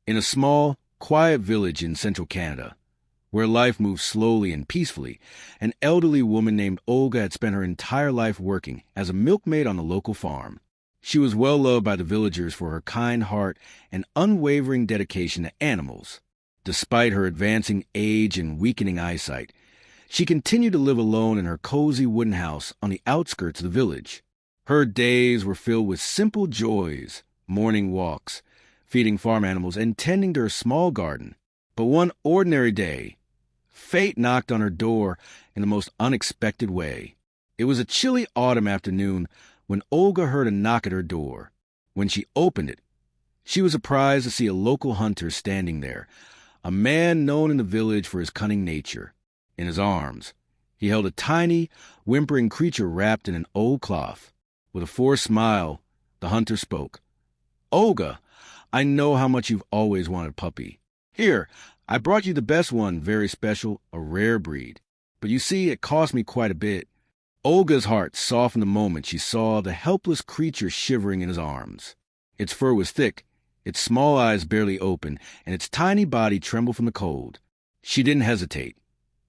In a small, quiet village in central Canada, where life moved slowly and peacefully, an elderly woman named Olga had spent her entire life working as a milkmaid on the local farm. She was well loved by the villagers for her kind heart and unwavering dedication to animals. Despite her advancing age and weakening eyesight, she continued to live alone in her cozy wooden house on the outskirts of the village. Her days were filled with simple joys, morning walks, feeding farm animals, and tending to her small garden. But one ordinary day, fate knocked on her door in the most unexpected way. It was a chilly autumn afternoon when Olga heard a knock at her door. When she opened it, she was surprised to see a local hunter standing there, a man known in the village for his cunning nature. In his arms, he held a tiny, whimpering creature wrapped in an old cloth. With a forced smile, the hunter spoke. "Olga, I know how much you've always wanted a puppy. Here, I brought you the best one, very special, a rare breed. But you see, it cost me quite a bit." Olga's heart softened the moment she saw the helpless creature shivering in his arms. Its fur was thick, its small eyes barely open, and its tiny body trembled from the cold. She didn't hesitate.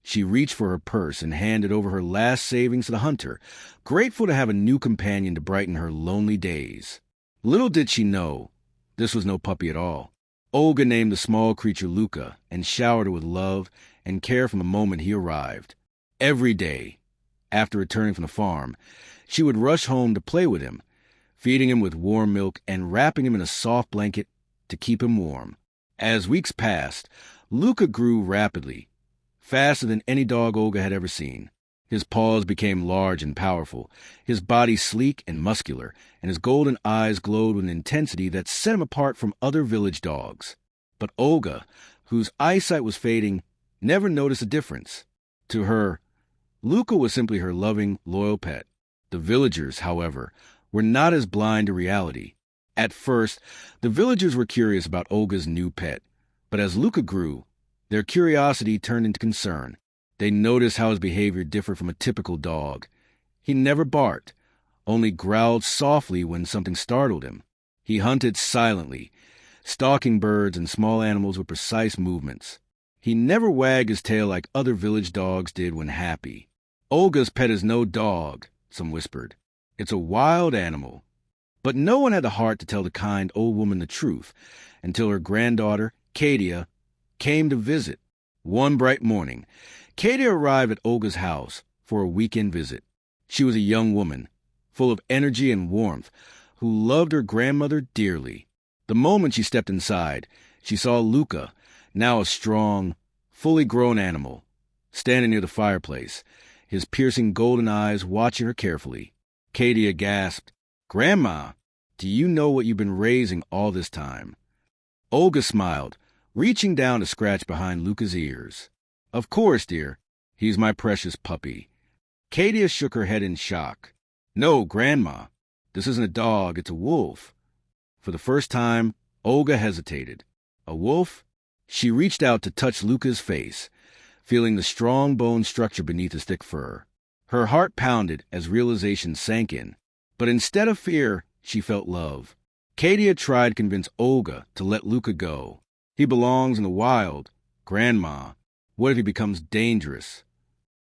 She reached for her purse and handed over her last savings to the hunter, grateful to have a new companion to brighten her lonely days. Little did she know, this was no puppy at all. Olga named the small creature Luka and showered her with love and care from the moment he arrived. Every day, after returning from the farm, she would rush home to play with him, feeding him with warm milk and wrapping him in a soft blanket to keep him warm. As weeks passed, Luka grew rapidly, faster than any dog Olga had ever seen. His paws became large and powerful, his body sleek and muscular, and his golden eyes glowed with an intensity that set him apart from other village dogs. But Olga, whose eyesight was fading, never noticed a difference. To her, Luka was simply her loving, loyal pet. The villagers, however, were not as blind to reality. At first, the villagers were curious about Olga's new pet, but as Luka grew, their curiosity turned into concern. They noticed how his behavior differed from a typical dog. He never barked, only growled softly when something startled him. He hunted silently, stalking birds and small animals with precise movements. He never wagged his tail like other village dogs did when happy. "Olga's pet is no dog," some whispered. "It's a wild animal." But no one had the heart to tell the kind old woman the truth until her granddaughter, Kadia, came to visit. One bright morning, Kadia arrived at Olga's house for a weekend visit. She was a young woman, full of energy and warmth, who loved her grandmother dearly. The moment she stepped inside, she saw Luka, now a strong, fully grown animal, standing near the fireplace, his piercing golden eyes watching her carefully. Kadia gasped, "Grandma, do you know what you've been raising all this time?" Olga smiled, reaching down to scratch behind Luka's ears. "Of course, dear. He's my precious puppy." Kadia shook her head in shock. "No, Grandma. This isn't a dog, it's a wolf." For the first time, Olga hesitated. A wolf? She reached out to touch Luka's face, feeling the strong bone structure beneath his thick fur. Her heart pounded as realization sank in. But instead of fear, she felt love. Kadia tried to convince Olga to let Luka go. "He belongs in the wild. Grandma, what if he becomes dangerous?"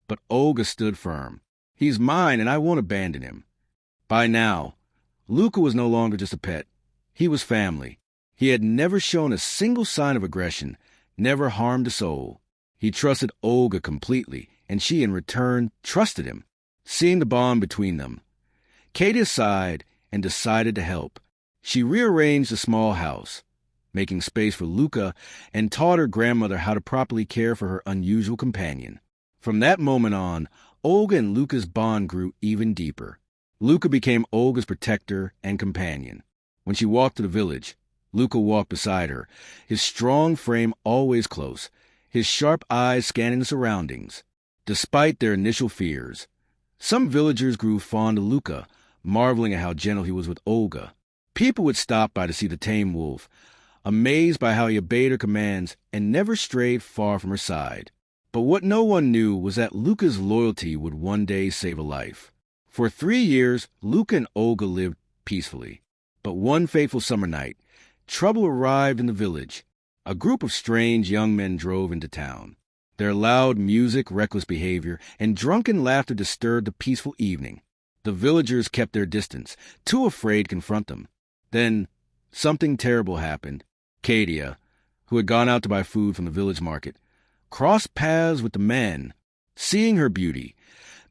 But Olga stood firm. "He's mine, and I won't abandon him." By now, Luka was no longer just a pet. He was family. He had never shown a single sign of aggression, never harmed a soul. He trusted Olga completely, and she, in return, trusted him. Seeing the bond between them, Kadia sighed and decided to help. She rearranged the small house, making space for Luka, and taught her grandmother how to properly care for her unusual companion. From that moment on, Olga and Luka's bond grew even deeper. Luka became Olga's protector and companion. When she walked to the village, Luka walked beside her, his strong frame always close, his sharp eyes scanning the surroundings. Despite their initial fears, some villagers grew fond of Luka, marveling at how gentle he was with Olga. People would stop by to see the tame wolf, amazed by how he obeyed her commands and never strayed far from her side. But what no one knew was that Luka's loyalty would one day save a life. For 3 years, Luka and Olga lived peacefully. But one fateful summer night, trouble arrived in the village. A group of strange young men drove into town. Their loud music, reckless behavior, and drunken laughter disturbed the peaceful evening. The villagers kept their distance, too afraid to confront them. Then, something terrible happened. Kadia, who had gone out to buy food from the village market, crossed paths with the men. Seeing her beauty,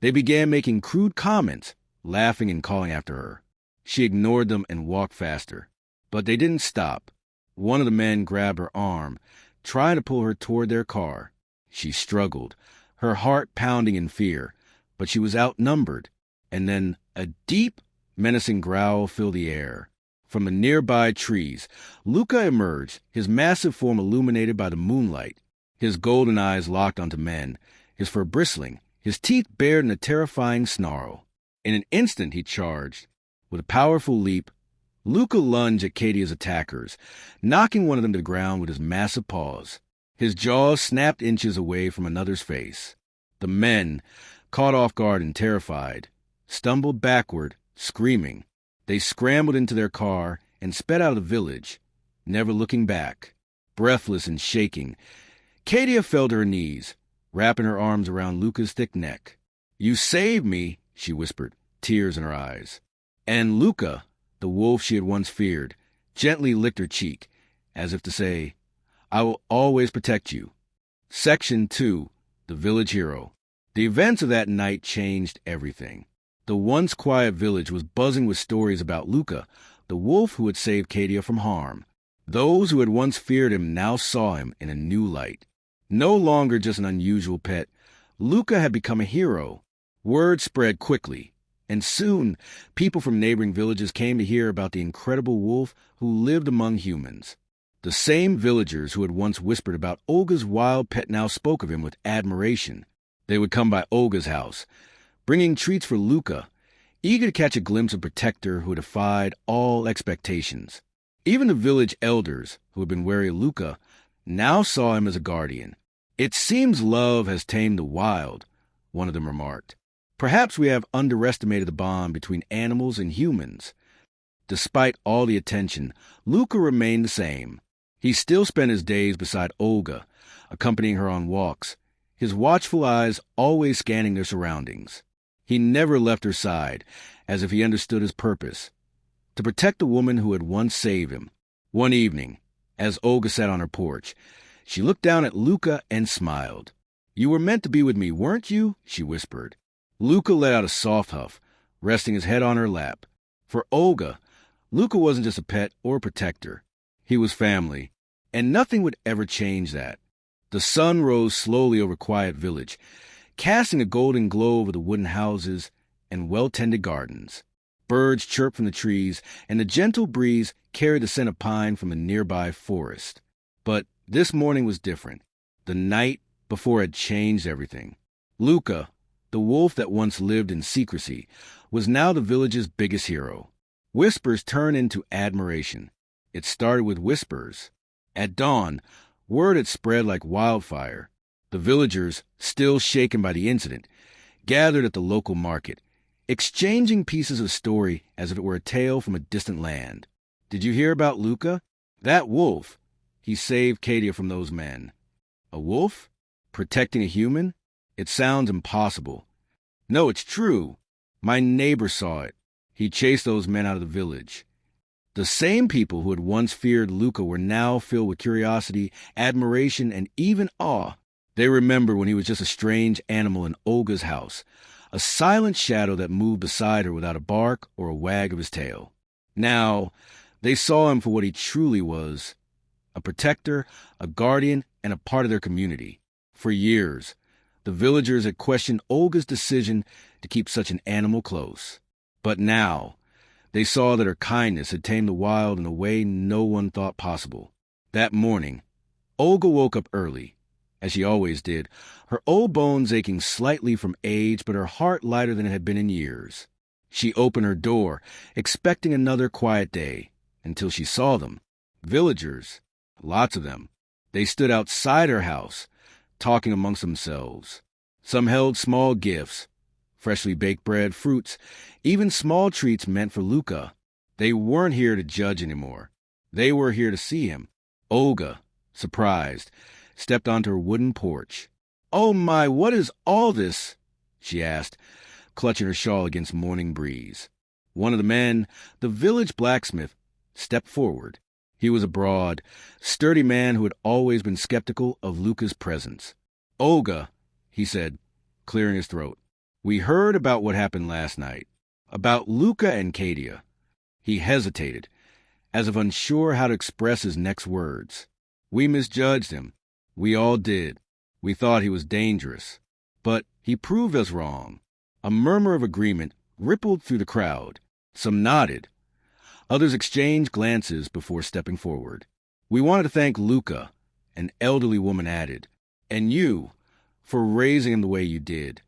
they began making crude comments, laughing and calling after her. She ignored them and walked faster. But they didn't stop. One of the men grabbed her arm, trying to pull her toward their car. She struggled, her heart pounding in fear, but she was outnumbered. And then a deep, menacing growl filled the air. From the nearby trees, Luka emerged, his massive form illuminated by the moonlight. His golden eyes locked onto men, his fur bristling, his teeth bared in a terrifying snarl. In an instant he charged. With a powerful leap, Luka lunged at Kadia's attackers, knocking one of them to the ground with his massive paws. His jaws snapped inches away from another's face. The men, caught off guard and terrified, stumbled backward, screaming. They scrambled into their car and sped out of the village, never looking back. Breathless and shaking, Kadia fell to her knees, wrapping her arms around Luka's thick neck. "You saved me," she whispered, tears in her eyes. And Luka, the wolf she had once feared, gently licked her cheek, as if to say, "I will always protect you." Section 2. The Village Hero. The events of that night changed everything. The once quiet village was buzzing with stories about Luka, the wolf who had saved Kadia from harm. Those who had once feared him now saw him in a new light. No longer just an unusual pet, Luka had become a hero. Word spread quickly, and soon people from neighboring villages came to hear about the incredible wolf who lived among humans. The same villagers who had once whispered about Olga's wild pet now spoke of him with admiration. They would come by Olga's house, bringing treats for Luka, eager to catch a glimpse of a protector who defied all expectations. Even the village elders, who had been wary of Luka, now saw him as a guardian. "It seems love has tamed the wild," one of them remarked. "Perhaps we have underestimated the bond between animals and humans." Despite all the attention, Luka remained the same. He still spent his days beside Olga, accompanying her on walks, his watchful eyes always scanning their surroundings. He never left her side, as if he understood his purpose: to protect the woman who had once saved him. One evening, as Olga sat on her porch, she looked down at Luka and smiled. "You were meant to be with me, weren't you?" she whispered. Luka let out a soft huff, resting his head on her lap. For Olga, Luka wasn't just a pet or a protector. He was family, and nothing would ever change that. The sun rose slowly over Quiet Village, casting a golden glow over the wooden houses and well-tended gardens. Birds chirped from the trees, and the gentle breeze carried the scent of pine from the nearby forest. But this morning was different. The night before had changed everything. Luka, the wolf that once lived in secrecy, was now the village's biggest hero. Whispers turned into admiration. It started with whispers. At dawn, word had spread like wildfire. The villagers, still shaken by the incident, gathered at the local market, exchanging pieces of story as if it were a tale from a distant land. "Did you hear about Luka? That wolf. He saved Kadia from those men." "A wolf? Protecting a human? It sounds impossible." "No, it's true. My neighbor saw it. He chased those men out of the village." The same people who had once feared Luka were now filled with curiosity, admiration, and even awe. They remembered when he was just a strange animal in Olga's house, a silent shadow that moved beside her without a bark or a wag of his tail. Now, they saw him for what he truly was: a protector, a guardian, and a part of their community. For years, the villagers had questioned Olga's decision to keep such an animal close. But now, they saw that her kindness had tamed the wild in a way no one thought possible. That morning, Olga woke up early, as she always did, her old bones aching slightly from age, but her heart lighter than it had been in years. She opened her door, expecting another quiet day, until she saw them. Villagers, lots of them. They stood outside her house, talking amongst themselves. Some held small gifts, freshly baked bread, fruits, even small treats meant for Luka. They weren't here to judge anymore. They were here to see him. Olga, surprised, stepped onto her wooden porch. "Oh my, what is all this?" she asked, clutching her shawl against morning breeze. One of the men, the village blacksmith, stepped forward. He was a broad, sturdy man who had always been skeptical of Luka's presence. "Olga," he said, clearing his throat, "we heard about what happened last night. About Luka and Kadia." He hesitated, as if unsure how to express his next words. "We misjudged him. We all did. We thought he was dangerous. But he proved us wrong." A murmur of agreement rippled through the crowd. Some nodded. Others exchanged glances before stepping forward. "We wanted to thank Luka," an elderly woman added, "and you, for raising him the way you did."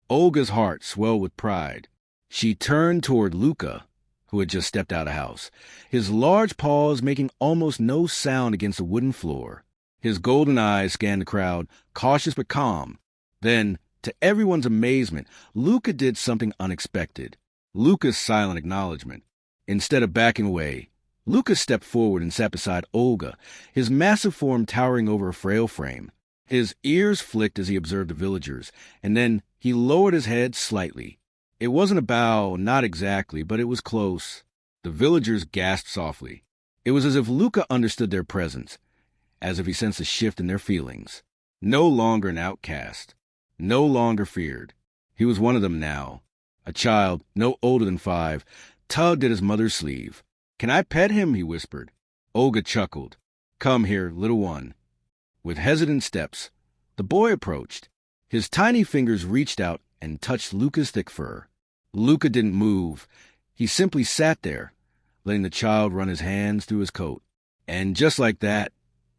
Olga's heart swelled with pride. She turned toward Luka, who had just stepped out of the house, his large paws making almost no sound against the wooden floor. His golden eyes scanned the crowd, cautious but calm. Then, to everyone's amazement, Luka did something unexpected. Luka's silent acknowledgement. Instead of backing away, Luka stepped forward and sat beside Olga, his massive form towering over a frail frame. His ears flicked as he observed the villagers, and then he lowered his head slightly. It wasn't a bow, not exactly, but it was close. The villagers gasped softly. It was as if Luka understood their presence, as if he sensed a shift in their feelings. No longer an outcast, no longer feared. He was one of them now. A child, no older than 5, tugged at his mother's sleeve. "Can I pet him?" he whispered. Olga chuckled. "Come here, little one." With hesitant steps, the boy approached. His tiny fingers reached out and touched Luka's thick fur. Luka didn't move. He simply sat there, letting the child run his hands through his coat. And just like that,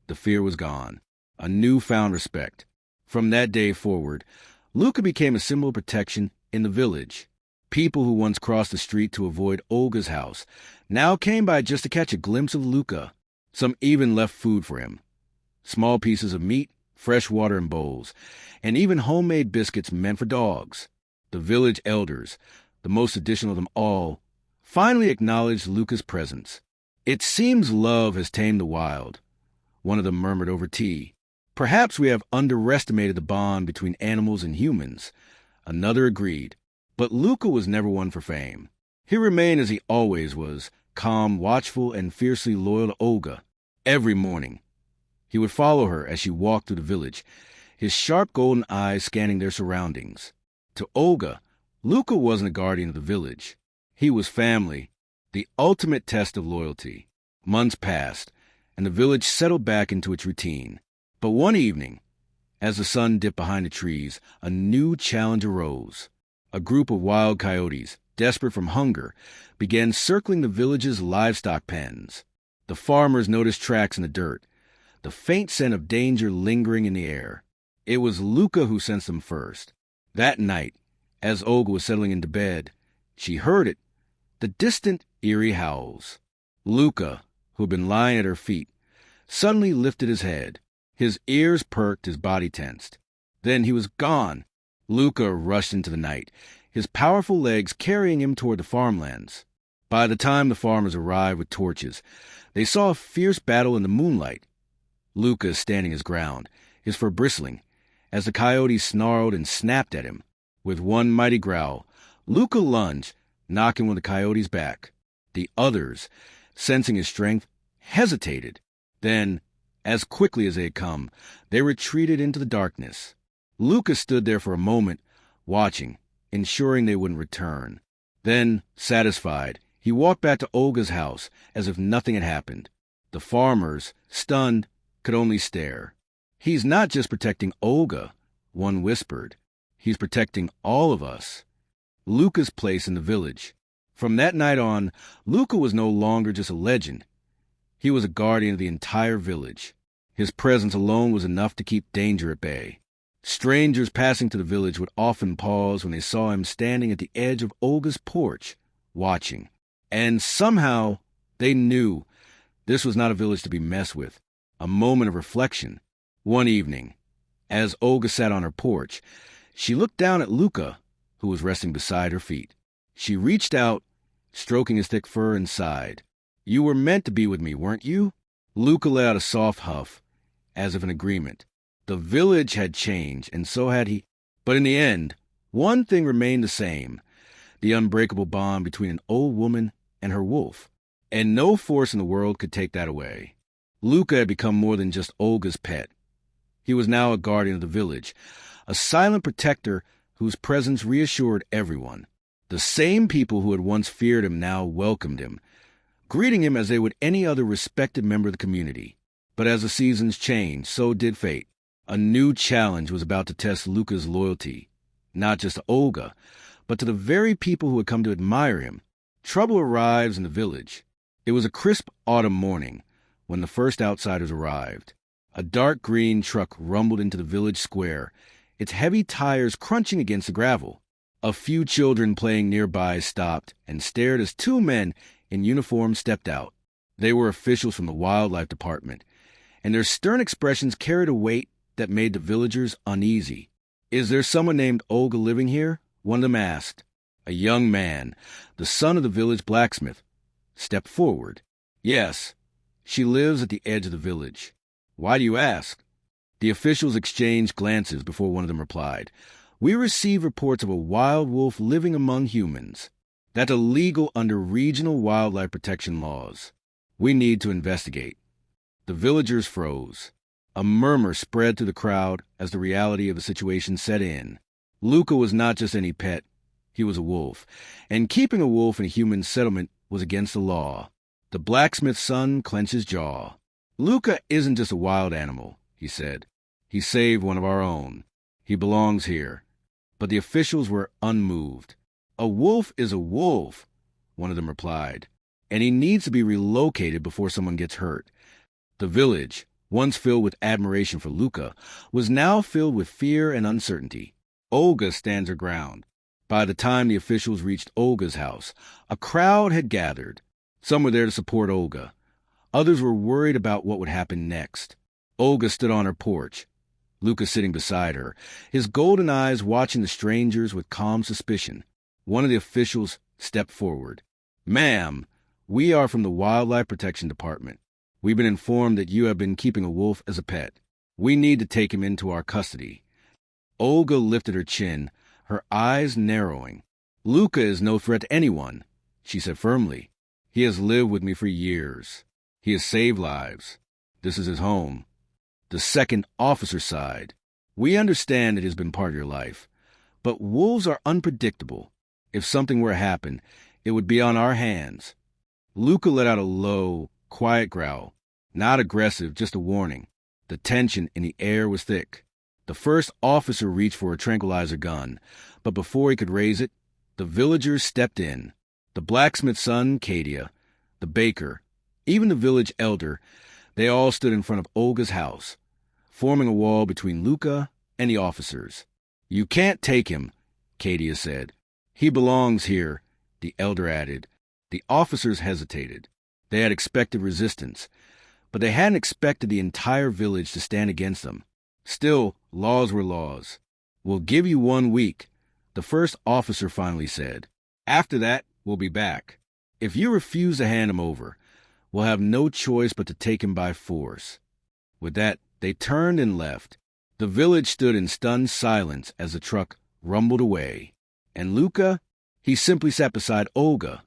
the fear was gone. A newfound respect. From that day forward, Luka became a symbol of protection in the village. People who once crossed the street to avoid Olga's house now came by just to catch a glimpse of Luka. Some even left food for him. Small pieces of meat, fresh water in bowls, and even homemade biscuits meant for dogs. The village elders, the most traditional of them all, finally acknowledged Luka's presence. "It seems love has tamed the wild," one of them murmured over tea. "Perhaps we have underestimated the bond between animals and humans," another agreed. But Luka was never one for fame. He remained as he always was, calm, watchful, and fiercely loyal to Olga. Every morning, he would follow her as she walked through the village, his sharp golden eyes scanning their surroundings. To Olga, Luka wasn't a guardian of the village. He was family, the ultimate test of loyalty. Months passed, and the village settled back into its routine. But one evening, as the sun dipped behind the trees, a new challenge arose. A group of wild coyotes, desperate from hunger, began circling the village's livestock pens. The farmers noticed tracks in the dirt, the faint scent of danger lingering in the air. It was Luka who sensed them first. That night, as Olga was settling into bed, she heard it, the distant, eerie howls. Luka, who had been lying at her feet, suddenly lifted his head. His ears perked, his body tensed. Then he was gone. Luka rushed into the night, his powerful legs carrying him toward the farmlands. By the time the farmers arrived with torches, they saw a fierce battle in the moonlight. Luka standing his ground, his fur bristling, as the coyotes snarled and snapped at him. With one mighty growl, Luka lunged, knocking one of the coyotes back. The others, sensing his strength, hesitated. Then, as quickly as they had come, they retreated into the darkness. Luka stood there for a moment, watching, ensuring they wouldn't return. Then, satisfied, he walked back to Olga's house as if nothing had happened. The farmers, stunned, could only stare. "He's not just protecting Olga," one whispered. "He's protecting all of us." Luka's place in the village. From that night on, Luka was no longer just a legend. He was a guardian of the entire village. His presence alone was enough to keep danger at bay. Strangers passing to the village would often pause when they saw him standing at the edge of Olga's porch, watching. And somehow, they knew this was not a village to be messed with, a moment of reflection. One evening, as Olga sat on her porch, she looked down at Luka, who was resting beside her feet. She reached out, stroking his thick fur, and sighed. "You were meant to be with me, weren't you?" Luka let out a soft huff, as if in agreement. The village had changed, and so had he. But in the end, one thing remained the same: the unbreakable bond between an old woman and her wolf. And no force in the world could take that away. Luka had become more than just Olga's pet. He was now a guardian of the village, a silent protector whose presence reassured everyone. The same people who had once feared him now welcomed him, greeting him as they would any other respected member of the community. But as the seasons changed, so did fate. A new challenge was about to test Luka's loyalty, not just to Olga, but to the very people who had come to admire him. Trouble arrives in the village. It was a crisp autumn morning when the first outsiders arrived. A dark green truck rumbled into the village square, its heavy tires crunching against the gravel. A few children playing nearby stopped and stared as two men in uniform stepped out. They were officials from the wildlife department, and their stern expressions carried a weight that made the villagers uneasy. "Is there someone named Olga living here?" one of them asked. A young man, the son of the village blacksmith, stepped forward. "Yes, she lives at the edge of the village." "Why do you ask?" The officials exchanged glances before one of them replied. "We receive reports of a wild wolf living among humans. That's illegal under regional wildlife protection laws. We need to investigate." The villagers froze. A murmur spread through the crowd as the reality of the situation set in. Luka was not just any pet. He was a wolf, and keeping a wolf in a human settlement was against the law. The blacksmith's son clenched his jaw. "Luka isn't just a wild animal," he said. "He saved one of our own. He belongs here." But the officials were unmoved. "A wolf is a wolf," one of them replied, "and he needs to be relocated before someone gets hurt." The village, once filled with admiration for Luka, was now filled with fear and uncertainty. Olga stands her ground. By the time the officials reached Olga's house, a crowd had gathered. Some were there to support Olga. Others were worried about what would happen next. Olga stood on her porch, Luka sitting beside her, his golden eyes watching the strangers with calm suspicion. One of the officials stepped forward. "Ma'am, we are from the Wildlife Protection Department. We've been informed that you have been keeping a wolf as a pet. We need to take him into our custody." Olga lifted her chin, her eyes narrowing. "Luka is no threat to anyone," she said firmly. "He has lived with me for years. He has saved lives. This is his home." The second officer sighed. "We understand it has been part of your life, but wolves are unpredictable. If something were to happen, it would be on our hands." Luka let out a low, quiet growl, not aggressive, just a warning. The tension in the air was thick. The first officer reached for a tranquilizer gun, but before he could raise it, the villagers stepped in. The blacksmith's son, Kadia, the baker, even the village elder, they all stood in front of Olga's house, forming a wall between Luka and the officers. "You can't take him," Kadia said. "He belongs here," the elder added. The officers hesitated. They had expected resistance, but they hadn't expected the entire village to stand against them. Still, laws were laws. "We'll give you 1 week," the first officer finally said. "After that, we'll be back. If you refuse to hand him over, we'll have no choice but to take him by force." With that, they turned and left. The village stood in stunned silence as the truck rumbled away. And Luka, he simply sat beside Olga,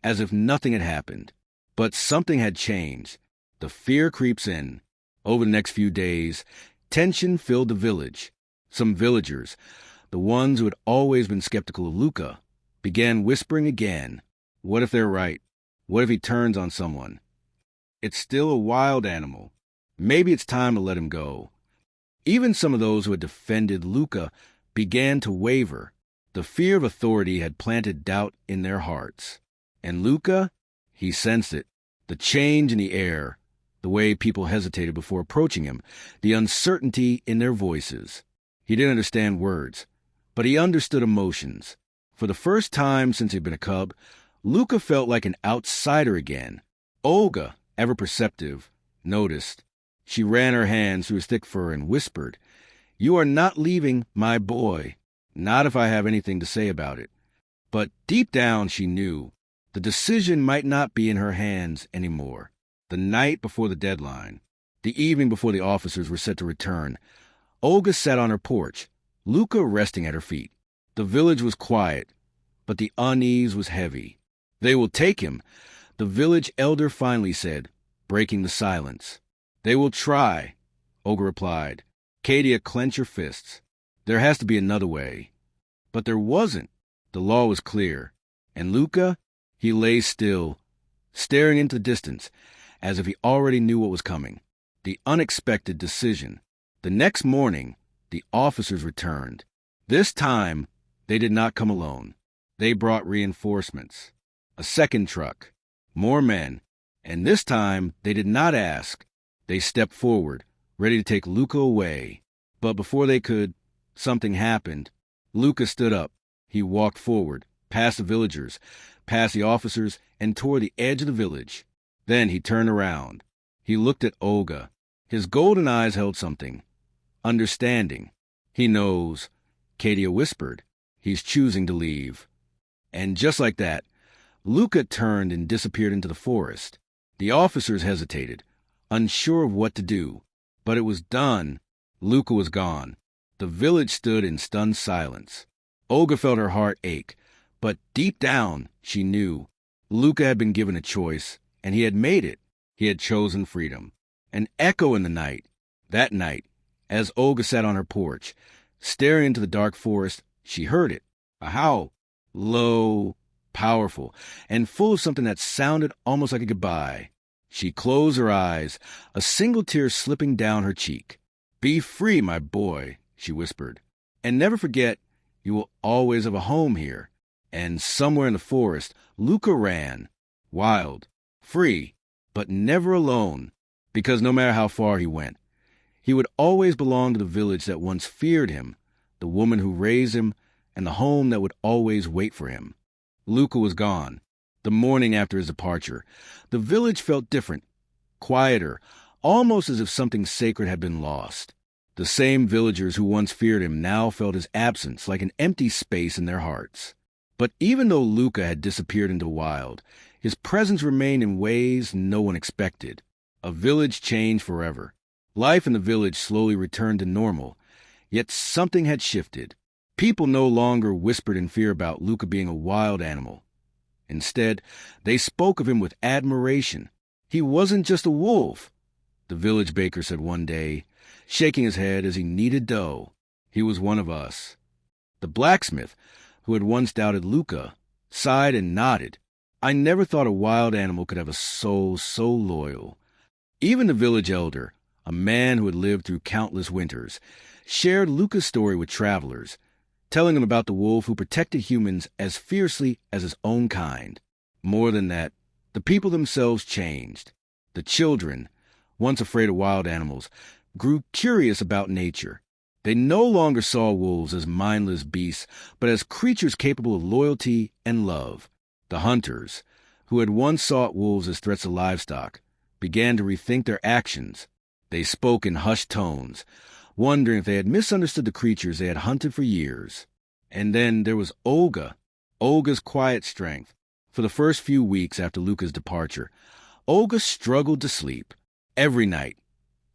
as if nothing had happened. But something had changed. The fear creeps in. Over the next few days, tension filled the village. Some villagers, the ones who had always been skeptical of Luka, began whispering again. What if they're right? What if he turns on someone? It's still a wild animal. Maybe it's time to let him go. Even some of those who had defended Luka began to waver. The fear of authority had planted doubt in their hearts. And Luka, he sensed it. The change in the air, the way people hesitated before approaching him, the uncertainty in their voices. He didn't understand words, but he understood emotions. For the first time since he'd been a cub, Luka felt like an outsider again. Olga, ever perceptive, noticed. She ran her hands through his thick fur and whispered, "You are not leaving my boy. Not if I have anything to say about it." But deep down she knew the decision might not be in her hands anymore. The night before the deadline, The evening before the officers were set to return, Olga sat on her porch, Luka resting at her feet. The village was quiet, but the unease was heavy. "They will take him," the village elder finally said, breaking the silence. "They will try," Olga replied. Kadia clenched her fists. "There has to be another way." But there wasn't. The law was clear. And Luka, he lay still, staring into the distance, as if he already knew what was coming. The unexpected decision. The next morning, the officers returned. This time, they did not come alone. They brought reinforcements. A second truck. More men. And this time, they did not ask. They stepped forward, ready to take Luka away. But before they could, something happened. Luka stood up. He walked forward, past the villagers, past the officers, and toward the edge of the village. Then he turned around. He looked at Olga. His golden eyes held something. Understanding. "He knows," Kadia whispered. "He's choosing to leave." And just like that, Luka turned and disappeared into the forest. The officers hesitated, unsure of what to do. But it was done. Luka was gone. The village stood in stunned silence. Olga felt her heart ache, but deep down, she knew. Luka had been given a choice, and he had made it. He had chosen freedom. An echo in the night. That night, as Olga sat on her porch, staring into the dark forest, she heard it. A howl. Low, powerful, and full of something that sounded almost like a goodbye. She closed her eyes, a single tear slipping down her cheek. "Be free, my boy," she whispered. "And never forget, you will always have a home here." And somewhere in the forest, Luka ran. Wild, free, but never alone. Because no matter how far he went, he would always belong to the village that once feared him, the woman who raised him, and the home that would always wait for him. Luka was gone. The morning after his departure, the village felt different, quieter, almost as if something sacred had been lost. The same villagers who once feared him now felt his absence like an empty space in their hearts. But even though Luka had disappeared into the wild, his presence remained in ways no one expected. A village changed forever. Life in the village slowly returned to normal, yet something had shifted. People no longer whispered in fear about Luka being a wild animal. Instead, they spoke of him with admiration. "He wasn't just a wolf," the village baker said one day, shaking his head as he kneaded dough. "He was one of us." The blacksmith, who had once doubted Luka, sighed and nodded. "I never thought a wild animal could have a soul so loyal." Even the village elder, a man who had lived through countless winters, shared Luka's story with travelers, telling them about the wolf who protected humans as fiercely as his own kind. More than that, the people themselves changed. The children, once afraid of wild animals, grew curious about nature. They no longer saw wolves as mindless beasts, but as creatures capable of loyalty and love. The hunters, who had once sought wolves as threats to livestock, began to rethink their actions. They spoke in hushed tones, wondering if they had misunderstood the creatures they had hunted for years. And then there was Olga, Olga's quiet strength. For the first few weeks after Luka's departure, Olga struggled to sleep. Every night,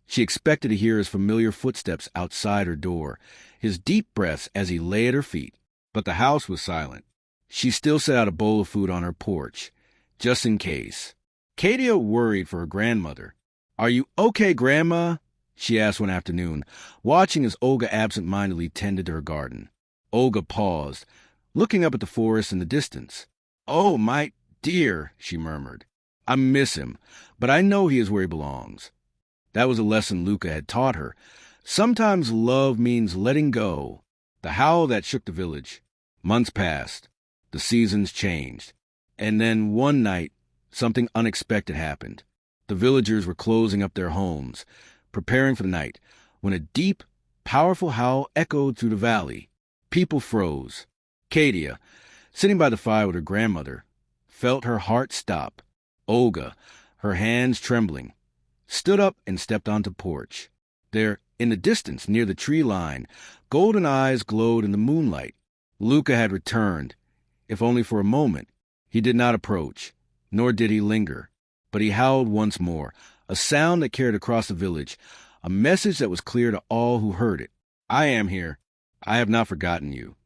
she expected to hear his familiar footsteps outside her door, his deep breaths as he lay at her feet. But the house was silent. She still set out a bowl of food on her porch, just in case. Kadia worried for her grandmother. "Are you okay, Grandma?" she asked one afternoon, watching as Olga absent-mindedly tended to her garden. Olga paused, looking up at the forest in the distance. "Oh, my dear," she murmured. "I miss him, but I know he is where he belongs." That was a lesson Luka had taught her. Sometimes love means letting go. The howl that shook the village. Months passed. The seasons changed. And then one night, something unexpected happened. The villagers were closing up their homes, preparing for the night, when a deep, powerful howl echoed through the valley. People froze. Kadia, sitting by the fire with her grandmother, felt her heart stop. Olga, her hands trembling, stood up and stepped onto the porch. There, in the distance, near the tree line, golden eyes glowed in the moonlight. Luka had returned, if only for a moment. He did not approach, nor did he linger, but he howled once more, a sound that carried across the village, a message that was clear to all who heard it. I am here. I have not forgotten you.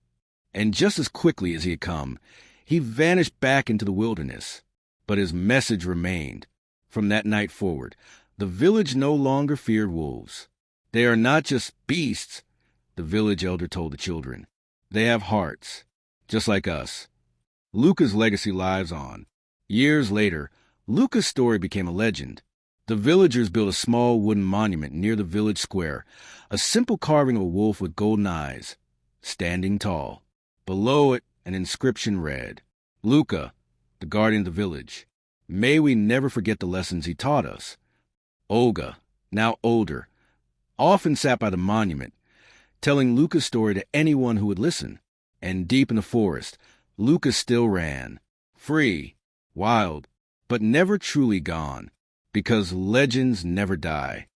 And just as quickly as he had come, he vanished back into the wilderness. But his message remained. From that night forward, the village no longer feared wolves. They are not just beasts, the village elder told the children. They have hearts, just like us. Luka's legacy lives on. Years later, Luka's story became a legend. The villagers built a small wooden monument near the village square, a simple carving of a wolf with golden eyes, standing tall. Below it, an inscription read, Luka, the guardian of the village. May we never forget the lessons he taught us. Olga, now older, often sat by the monument, telling Luka's story to anyone who would listen. And deep in the forest, Luka still ran, free, wild, but never truly gone, because legends never die.